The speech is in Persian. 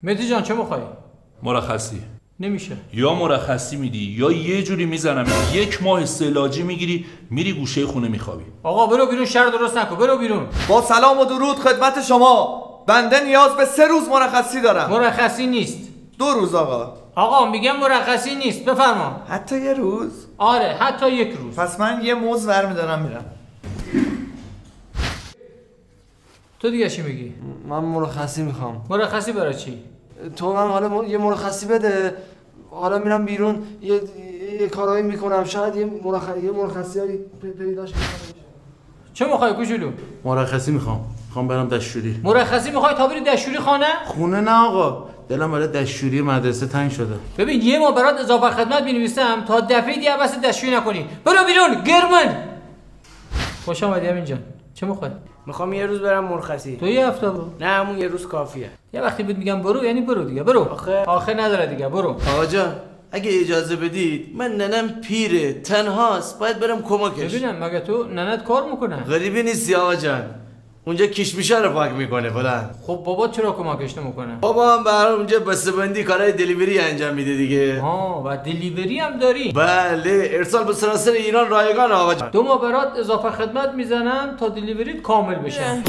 مهدی جان چه میخوای؟ مرخصی. نمیشه. یا مرخصی میدی یا یه جوری میزنم 1 ماه استعلاجی میگیری میری گوشه خونه میخوابی. آقا برو بیرون، شر درست نکن، برو بیرون. با سلام و درود خدمت شما. بنده نیاز به 3 روز مرخصی دارم. مرخصی نیست. 2 روز آقا. آقا میگم مرخصی نیست، بفرما. حتی 1 روز؟ آره حتی 1 روز. پس من یه موز برمیدارم میرم. تو دیگه چی میگی؟ من مرخصی میخوام. مرخصی برای چی؟ تو من حالا یه مرخصی بده، حالا میرم بیرون یه کارایی میکنم، شاید یه مرخصیایی پیداش کنم. چه میخوای کوچولو؟ مرخصی میخوام برم دستشوری. مرخصی میخوای تا بری دستشوری خانه؟ خونه نه آقا، دلم برای دستشوری مدرسه تنگ شده. ببین یه ماه برات اضافه خدمت مینویسم تا دفعه دیگه بس دستشویی نکنی. برو بیرون گرمن. خوش اومدی امین جان. چه میخوای؟ میخوام یه روز برم مرخصی. تو یه هفته برو. نه همون یه روز کافیه. یه وقتی بهت میگم برو یعنی برو دیگه، برو. آخه نداره دیگه، برو. آقا جان اگه اجازه بدید، من ننم پیره، تنهاست، باید برم کمکش. ببینم مگه تو ننت کار میکنه؟ غریبی نیستی آقا جان، اونجا کشمیشه رو پاک میکنه فلان. خب بابا چرا کمکش نمیکنه؟ بابا هم برای اونجا بسته‌بندی کارهای دلیوری انجام میده دیگه. و دلیوری هم داری؟ بله، ارسال به سراسر ایران رایگان آقا جان. 2 ماه برات اضافه خدمت میزنم تا دلیوریت کامل بشه.